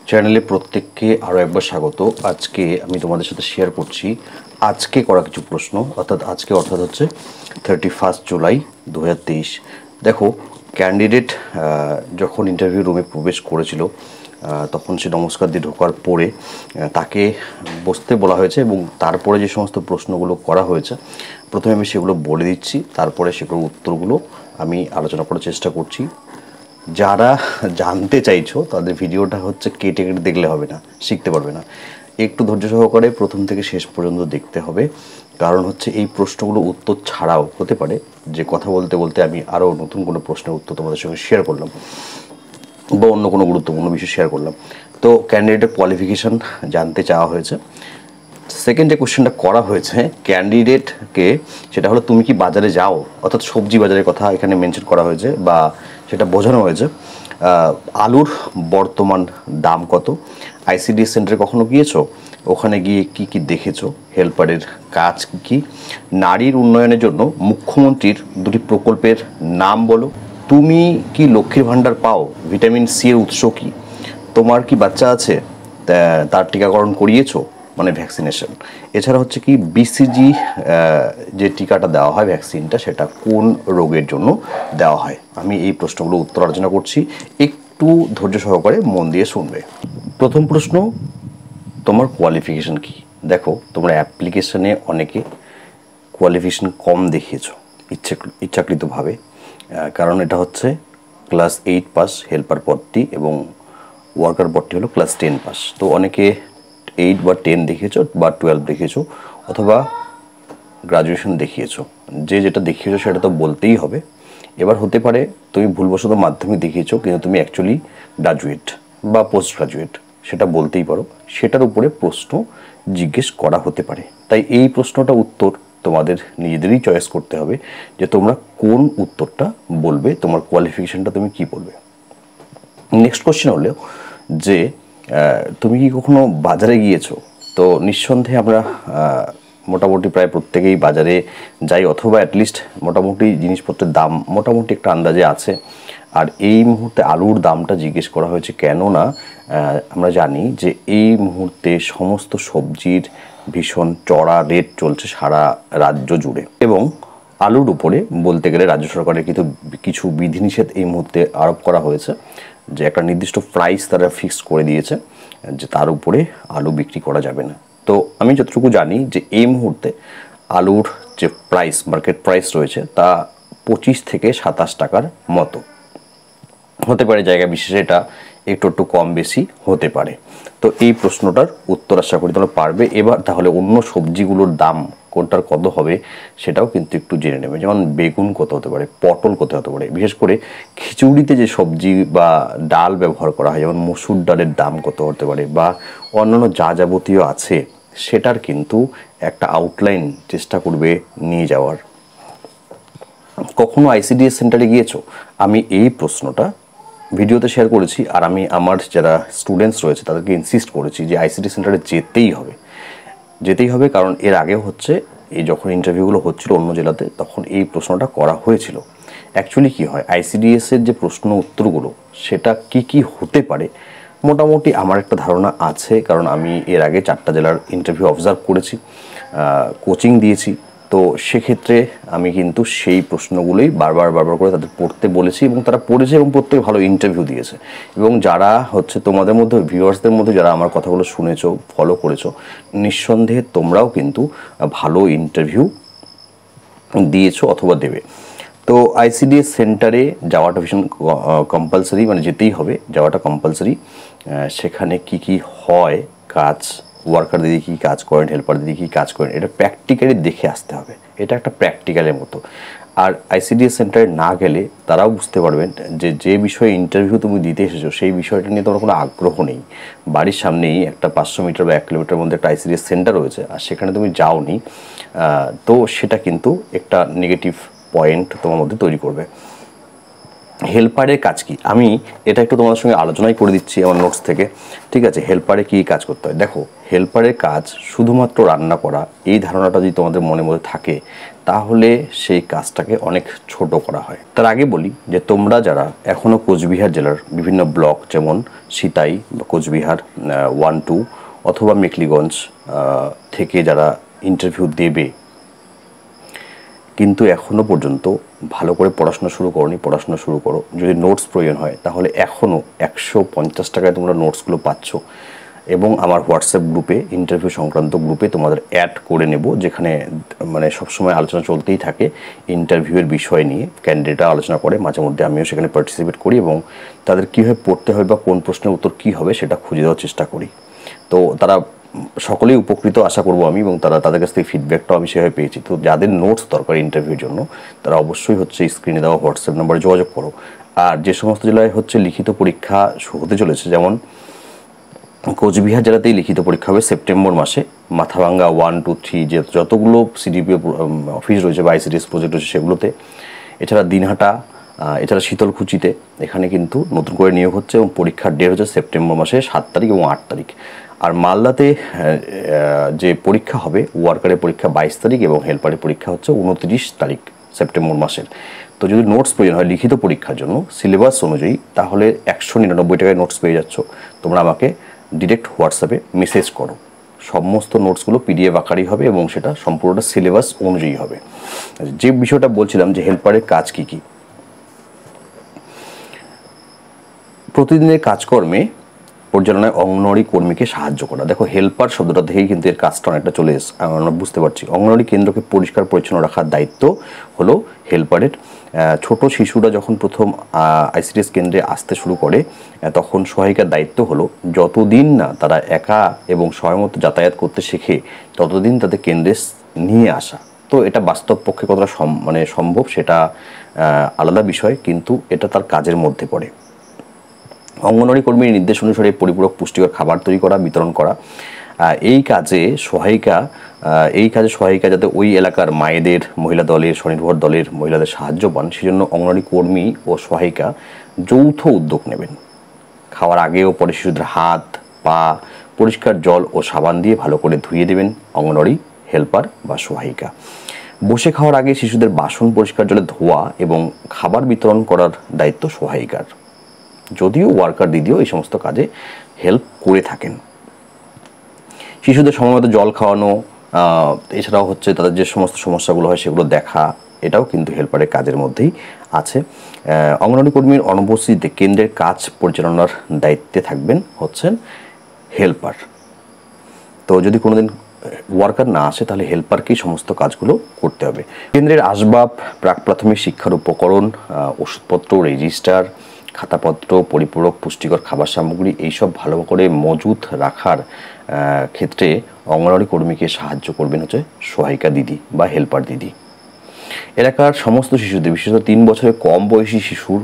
চ্যানেলে প্রত্যেককে আরও একবার স্বাগত। আজকে আমি তোমাদের সাথে শেয়ার করছি আজকে করা কিছু প্রশ্ন, অর্থাৎ হচ্ছে 31 জুলাই 2023। দেখো, ক্যান্ডিডেট যখন ইন্টারভিউ রুমে প্রবেশ করেছিল তখন সে নমস্কার দিয়ে ঢোকার পরে তাকে বসতে বলা হয়েছে এবং তারপরে যে সমস্ত প্রশ্নগুলো করা হয়েছে প্রথমে আমি সেগুলো বলে দিচ্ছি, তারপরে সেগুলোর উত্তরগুলো আমি আলোচনা করার চেষ্টা করছি। যারা জানতে চাইছো তাদের ভিডিওটা হচ্ছে কেটে কেটে দেখলে হবে না, শিখতে পারবে না। একটু ধৈর্য সহকারে প্রথম থেকে শেষ পর্যন্ত দেখতে হবে, কারণ হচ্ছে এই প্রশ্নগুলো উত্তর ছাড়াও হতে পারে যে কথা বলতে বলতে আমি আরও নতুন কোনো প্রশ্নের উত্তর তোমাদের সঙ্গে শেয়ার করলাম বা অন্য কোনো গুরুত্বপূর্ণ বিষয় শেয়ার করলাম। তো ক্যান্ডিডেটের কোয়ালিফিকেশান জানতে চাওয়া হয়েছে। সেকেন্ড যে কোশ্চেনটা করা হয়েছে ক্যান্ডিডেটকে, সেটা হলো তুমি কি বাজারে যাও, অর্থাৎ সবজি বাজারের কথা এখানে মেনশন করা হয়েছে বা সেটা বোঝানো হয়েছে। আলুর বর্তমান দাম কত, আইসিডিএস সেন্টারে কখনো গিয়েছো, ওখানে গিয়ে কি কি দেখেছো, হেল্পারের কাজ কি, নারীর উন্নয়নের জন্য মুখ্যমন্ত্রীর দুটি প্রকল্পের নাম বলো, তুমি কি লক্ষ্মীর ভাণ্ডার পাও, ভিটামিন সি এর উৎস কি, তোমার কি বাচ্চা আছে তার টিকাকরণ করিয়েছো, মানে ভ্যাকসিনেশন। এছাড়া হচ্ছে কি বিসিজি যে টিকাটা দেওয়া হয় ভ্যাকসিনটা, সেটা কোন রোগের জন্য দেওয়া হয়। আমি এই প্রশ্নগুলো উত্তর আলোচনা করছি, একটু ধৈর্য সহকারে মন দিয়ে শুনবে। প্রথম প্রশ্ন, তোমার কোয়ালিফিকেশন কি? দেখো, তোমরা অ্যাপ্লিকেশনে অনেকে কোয়ালিফিকেশন কম দেখিয়েছো ইচ্ছাকৃতভাবে, কারণ এটা হচ্ছে ক্লাস 8 পাস হেল্পার পদটি এবং ওয়ার্কার পদটি হলো ক্লাস 10 পাস। তো অনেকে 8 বা 10 দেখিয়েছো বা 12 দেখিয়েছো অথবা গ্রাজুয়েশন দেখিয়েছো, যে যেটা দেখিয়েছো সেটা তো বলতেই হবে। এবার হতে পারে তুমি ভুলবশত মাধ্যমিক দেখিয়েছো কিন্তু তুমি অ্যাকচুয়ালি গ্রাজুয়েট বা পোস্ট গ্রাজুয়েট, সেটা বলতেই পারো। সেটার উপরে প্রশ্ন জিজ্ঞেস করা হতে পারে, তাই এই প্রশ্নটা উত্তর তোমাদের নিজেদেরই চয়েস করতে হবে যে তোমরা কোন উত্তরটা বলবে, তোমার কোয়ালিফিকেশনটা তুমি কি বলবে। নেক্সট কোশ্চেন হলো যে তুমি কি কখনো বাজারে গিয়েছো? তো নিঃসন্দেহে আমরা মোটামুটি প্রায় প্রত্যেকেই বাজারে যাই, অথবা অ্যাটলিস্ট মোটামুটি জিনিসপত্রের দাম মোটামুটি একটা আন্দাজে আছে। আর এই মুহূর্তে আলুর দামটা জিজ্ঞেস করা হয়েছে কেননা আমরা জানি যে এই মুহূর্তে সমস্ত সবজির ভীষণ চড়া রেট চলছে সারা রাজ্য জুড়ে, এবং আলুর উপরে বলতে গেলে রাজ্য সরকারের কিছু বিধিনিষেধ এই মুহূর্তে আরোপ করা হয়েছে, যে একটা নির্দিষ্ট প্রাইস তারা ফিক্স করে দিয়েছে যে তার উপরে আলু বিক্রি করা যাবে না। তো আমি যতটুকু জানি যে এই মুহূর্তে আলুর যে প্রাইস, মার্কেট প্রাইস রয়েছে তা 25 থেকে 27 টাকার মতো হতে পারে, জায়গা বিশেষে এটা একটু কম বেশি হতে পারে। তো এই প্রশ্নটার উত্তর আশা করি তোমরা পারবে। এবার তাহলে অন্য সবজিগুলোর দাম কোনটার কত হবে সেটাও কিন্তু একটু জেনে নেবে, যেমন বেগুন কত হতে পারে, পটল কত হতে পারে, বিশেষ করে খিচুড়িতে যে সবজি বা ডাল ব্যবহার করা হয় যেমন মসুর ডালের দাম কত হতে পারে, বা অন্যান্য যা যাবতীয় আছে সেটার কিন্তু একটা আউটলাইন চেষ্টা করবে নিয়ে যাওয়ার। কখনো আইসিডিএস সেন্টারে গিয়েছো? আমি এই প্রশ্নটা ভিডিওতে শেয়ার করেছি, আর আমি আমার যারা স্টুডেন্টস রয়েছে তাদেরকে ইনসিস্ট করেছি যে আইসিডি সেন্টারে যেতেই হবে, কারণ এর আগেও হচ্ছে এই যখন ইন্টারভিউগুলো হচ্ছিল অন্য জেলাতে তখন এই প্রশ্নটা করা হয়েছিল। অ্যাকচুয়ালি কী হয়, আইসিডিএসের যে প্রশ্ন উত্তরগুলো সেটা কি হতে পারে মোটামুটি আমার একটা ধারণা আছে, কারণ আমি এর আগে 4টা জেলার ইন্টারভিউ অবজার্ভ করেছি, কোচিং দিয়েছি। তো সেক্ষেত্রে আমি কিন্তু সেই প্রশ্নগুলোই বারবার করে তাদের পড়তে বলেছি এবং তারা পড়েছে এবং প্রত্যেকে ভালো ইন্টারভিউ দিয়েছে। এবং যারা হচ্ছে তোমাদের মধ্যে ভিউয়ার্সদের মধ্যে যারা আমার কথাগুলো শুনেছো, ফলো করেছো, নিঃসন্দেহে তোমরাও কিন্তু ভালো ইন্টারভিউ দিয়েছো অথবা দেবে। তো আইসিডিএস সেন্টারে যাওয়াটা ভীষণ কম্পালসারি, মানে যেতেই হবে, যাওয়াটা কম্পালসারি। সেখানে কি হয় কাজ, ওয়ার্কার দিদি কী কাজ করেন, হেল্পার দিদি কী কাজ করেন, এটা প্র্যাকটিক্যালি দেখে আসতে হবে। এটা একটা প্র্যাকটিক্যালের মতো। আর আইসিডিএস সেন্টারে না গেলে তারাও বুঝতে পারবেন যে বিষয়ে ইন্টারভিউ তুমি দিতে এসেছো সেই বিষয়টা নিয়ে তোমার কোনো আগ্রহ নেই। বাড়ির সামনেই একটা 500 মিটার বা 1 কিলোমিটার মধ্যে একটা আইসিডিএস সেন্টার রয়েছে আর সেখানে তুমি যাওনি, তো সেটা কিন্তু একটা নেগেটিভ পয়েন্ট তোমার মধ্যে তৈরি করবে। হেল্পারের কাজ কি, আমি এটা একটু তোমাদের সঙ্গে আলোচনাই করে দিচ্ছি আমার নোটস থেকে, ঠিক আছে। হেল্পারে কী কাজ করতে হয়, দেখো হেল্পারের কাজ শুধুমাত্র রান্না করা, এই ধারণাটা যদি তোমাদের মনে মধ্যে থাকে তাহলে সেই কাজটাকে অনেক ছোট করা হয়। তার আগে বলি যে তোমরা যারা এখনও কোচবিহার জেলার বিভিন্ন ব্লক যেমন সিতাই বা কোচবিহার 1-2 অথবা মেখলিগঞ্জ থেকে যারা ইন্টারভিউ দেবে কিন্তু এখনও পর্যন্ত ভালো করে পড়াশোনা শুরু করোনি, পড়াশোনা শুরু করো। যদি নোটস প্রয়োজন হয় তাহলে এখনও 150 টাকায় তোমরা নোটসগুলো পাচ্ছ, এবং আমার হোয়াটসঅ্যাপ গ্রুপে, ইন্টারভিউ সংক্রান্ত গ্রুপে তোমাদের অ্যাড করে নেব, যেখানে মানে সবসময় আলোচনা চলতেই থাকে ইন্টারভিউয়ের বিষয় নিয়ে। ক্যান্ডিডেটরা আলোচনা করে, মাঝে মধ্যে আমিও সেখানে পার্টিসিপেট করি এবং তাদের কীভাবে পড়তে হবে বা কোন প্রশ্নের উত্তর কী হবে সেটা খুঁজে দেওয়ার চেষ্টা করি। তো তারা সকলেই উপকৃত আশা করব আমি, এবং তাদের কাছ থেকে ফিডব্যাকটাও আমি সেভাবে পেয়েছি। তো যাদের নোটস দরকার ইন্টারভিউর জন্য তারা অবশ্যই হচ্ছে স্ক্রিনে দেওয়া হোয়াটসঅ্যাপ নাম্বারে যোগাযোগ করো। আর যে সমস্ত জেলায় হচ্ছে লিখিত পরীক্ষা হতে চলেছে, যেমন কোচবিহার জেলাতেই লিখিত পরীক্ষা হবে সেপ্টেম্বর মাসে, মাথাভাঙ্গা 1-2-3 যে যতগুলো সিডিপিও অফিস রয়েছে বা আইসিডিএস প্রজেক্ট রয়েছে সেগুলোতে, এছাড়া দিনহাটা, এছাড়া শীতলকুচিতে, এখানে কিন্তু নতুন করে নিয়োগ হচ্ছে এবং পরীক্ষার ডেট হচ্ছে সেপ্টেম্বর মাসে 7 তারিখ এবং 8 তারিখ। আর মালদাতে যে পরীক্ষা হবে, ওয়ার্কারের পরীক্ষা 22 তারিখ এবং হেল্পারের পরীক্ষা হচ্ছে 29 তারিখ সেপ্টেম্বর মাসের। তো যদি নোটস প্রয়োজন হয় লিখিত পরীক্ষার জন্য সিলেবাস অনুযায়ী, তাহলে 199 টাকায় নোটস পেয়ে যাচ্ছ। তোমরা আমাকে ডিরেক্ট হোয়াটসঅ্যাপে মেসেজ করো, সমস্ত নোটসগুলো পিডিএফ আকারেই হবে এবং সেটা সম্পূর্ণটা সিলেবাস অনুযায়ী হবে। যে বিষয়টা বলছিলাম যে হেল্পারের কাজ কী কী, প্রতিদিনের কাজকর্মে পরিচালনায় অঙ্গনওয়াড়ি কর্মীকে সাহায্য করা। দেখো হেল্পার শব্দটা থেকেই কিন্তু এর কাজটা অনেকটা চলে এসে আমরা বুঝতে পারছি। অঙ্গনওয়াড়ি কেন্দ্রকে পরিষ্কার পরিচ্ছন্ন রাখার দায়িত্ব হলো হেল্পারের। ছোট শিশুরা যখন প্রথম আইসিডিএস কেন্দ্রে আসতে শুরু করে তখন সহায়িকার দায়িত্ব হলো যতদিন না তারা একা এবং সময়মতো যাতায়াত করতে শেখে ততদিন তাদের কেন্দ্রে নিয়ে আসা। তো এটা বাস্তব পক্ষে কতটা সম্ভব সেটা আলাদা বিষয়, কিন্তু এটা তার কাজের মধ্যে পড়ে। অঙ্গনওয়াড়ি কর্মীর নির্দেশ অনুসারে পরিপূরক পুষ্টিকর খাবার তৈরি করা, বিতরণ করা। এই কাজে সহায়িকা যাতে ওই এলাকার মায়েদের, মহিলা দলের, স্বনির্ভর দলের মহিলাদের সাহায্য পান, সেজন্য অঙ্গনওয়াড়ি কর্মী ও সহায়িকা যৌথ উদ্যোগ নেবেন। খাওয়ার আগে ও পরে শিশুদের হাত পা পরিষ্কার জল ও সাবান দিয়ে ভালো করে ধুয়ে দেবেন অঙ্গনওয়াড়ি হেল্পার বা সহায়িকা। বসে খাওয়ার আগে শিশুদের বাসন পরিষ্কার জলে ধোয়া এবং খাবার বিতরণ করার দায়িত্ব সহায়িকার। যদিও ওয়ার্কার দিদিও এই সমস্ত কাজে হেল্প করে থাকেন। শিশুদের সময়মতো জল খাওয়ানো, এছাড়াও হচ্ছে তাদের যে সমস্ত সমস্যাগুলো হয় সেগুলো দেখা, এটাও কিন্তু হেল্পারের কাজের মধ্যেই আছে। অঙ্গনওয়াড়ি কর্মীর অনুপস্থিতিতে কেন্দ্রের কাজ পরিচালনার দায়িত্বে থাকবেন হচ্ছেন হেল্পার। তো যদি কোনোদিন ওয়ার্কার না আসে তাহলে হেল্পারকেই সমস্ত কাজগুলো করতে হবে। কেন্দ্রের আসবাব, প্রাক প্রাথমিক শিক্ষার উপকরণ, ওষুধপত্র, রেজিস্টার, খাতাপত্র, পরিপূরক পুষ্টিকর খাবার সামগ্রী এইসব ভালো করে মজুত রাখার ক্ষেত্রে অঙ্গনওয়াড়ি কর্মীকে সাহায্য করবেন হচ্ছে সহায়িকা দিদি বা হেল্পার দিদি। এলাকার সমস্ত শিশুদের, বিশেষত 3 বছরের কম বয়সী শিশুর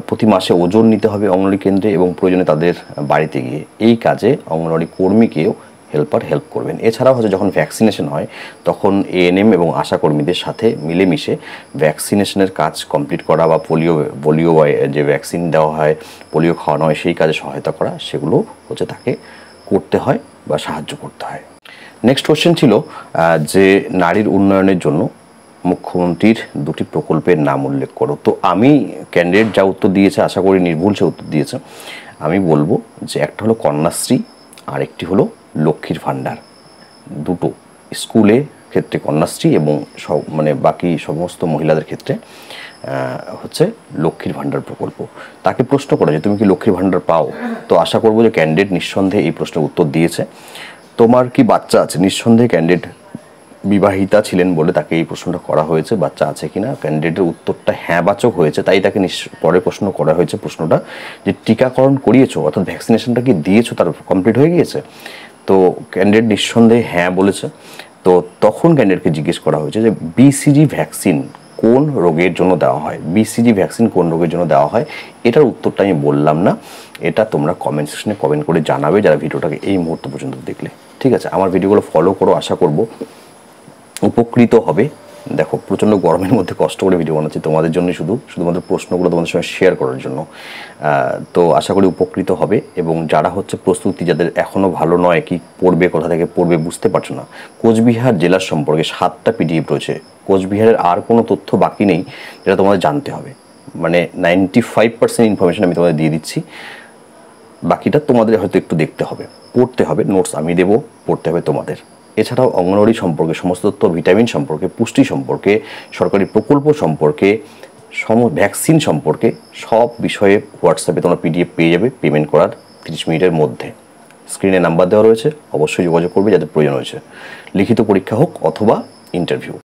প্রতি মাসে ওজন নিতে হবে অঙ্গনওয়াড়ি কেন্দ্রে এবং প্রয়োজনে তাদের বাড়িতে গিয়ে। এই কাজে অঙ্গনওয়াড়ি কর্মীকেও হেল্পার হেল্প করবেন। এছাড়াও হচ্ছে যখন ভ্যাকসিনেশন হয় তখন এএনএম এবং আশা কর্মীদের সাথে মিলেমিশে ভ্যাকসিনেশনের কাজ কমপ্লিট করা বা পোলিও যে ভ্যাকসিন দেওয়া হয়, পোলিও খাওয়ানো হয়, সেই কাজে সহায়তা করা, সেগুলো হচ্ছে তাকে করতে হয় বা সাহায্য করতে হয়। নেক্সট কোশ্চেন ছিল যে নারীর উন্নয়নের জন্য মুখ্যমন্ত্রীর 2টি প্রকল্পের নাম উল্লেখ করো। তো আমি ক্যান্ডিডেট যা উত্তর দিয়েছে আশা করি নির্ভুল সে উত্তর দিয়েছে। আমি বলবো যে একটা হলো কন্যাশ্রী আর একটি হলো লক্ষ্মীর ভাণ্ডার। দুটো স্কুলে ক্ষেত্রে কন্যাশ্রী এবং বাকি সমস্ত মহিলাদের ক্ষেত্রে হচ্ছে লক্ষ্মীর ভাণ্ডার প্রকল্প। তাকে প্রশ্ন করা যে তুমি কি লক্ষ্মীর ভাণ্ডার পাও? তো আশা করবো যে ক্যান্ডিডেট নিঃসন্দেহে এই প্রশ্নের উত্তর দিয়েছে। তোমার কি বাচ্চা আছে? নিঃসন্দেহে ক্যান্ডিডেট বিবাহিতা ছিলেন বলে তাকে এই প্রশ্নটা করা হয়েছে, বাচ্চা আছে কিনা। ক্যান্ডিডেটের উত্তরটা হ্যাঁবাচক হয়েছে, তাই তাকে পরে প্রশ্ন করা হয়েছে প্রশ্নটা যে টিকাকরণ করিয়েছো, অর্থাৎ ভ্যাকসিনেশনটা কি দিয়েছো, তার কমপ্লিট হয়ে গিয়েছে? তো ক্যান্ডিডেট নিঃসন্দেহে হ্যাঁ বলেছে। তো তখন ক্যান্ডিডেটকে জিজ্ঞেস করা হয়েছে যে বিসিজি ভ্যাকসিন কোন রোগের জন্য দেওয়া হয়, বিসিজি ভ্যাকসিন কোন রোগের জন্য দেওয়া হয়। এটার উত্তরটা আমি বললাম না, এটা তোমরা কমেন্ট সেকশনে কমেন্ট করে জানাবে যারা ভিডিওটাকে এই মুহূর্ত পর্যন্ত দেখলে। ঠিক আছে, আমার ভিডিওগুলো ফলো করো, আশা করব উপকৃত হবে। দেখো প্রচণ্ড গরমের মধ্যে কষ্ট করে ভিডিও বানাচ্ছি তোমাদের জন্য, শুধুমাত্র প্রশ্নগুলো তোমাদের সঙ্গে শেয়ার করার জন্য। তো আশা করি উপকৃত হবে। এবং যারা হচ্ছে প্রস্তুতি, যাদের এখনও ভালো নয়, কি পড়বে, কোথা থেকে পড়বে বুঝতে পারছো না, কোচবিহার জেলার সম্পর্কে 7টা পিডিএফ রয়েছে। কোচবিহারের আর কোনো তথ্য বাকি নেই যেটা তোমাদের জানতে হবে। মানে 95% ইনফরমেশন আমি তোমাদের দিয়ে দিচ্ছি, বাকিটা তোমাদের হয়তো একটু দেখতে হবে, পড়তে হবে। নোটস আমি দেবো, পড়তে হবে তোমাদের। এছাড়াও অঙ্গনওয়াড়ি সম্পর্কে সমস্ত তথ্য, ভিটামিন সম্পর্কে, পুষ্টি সম্পর্কে, সরকারি প্রকল্প সম্পর্কে, ভ্যাকসিন সম্পর্কে সব বিষয়ে হোয়াটসঅ্যাপে তোমরা পিডিএফ পেয়ে যাবে পেমেন্ট করার 30 মিনিটের মধ্যে। স্ক্রিনে নাম্বার দেওয়া রয়েছে, অবশ্যই যোগাযোগ করবে যাদের প্রয়োজন হয়েছে, লিখিত পরীক্ষা হোক অথবা ইন্টারভিউ।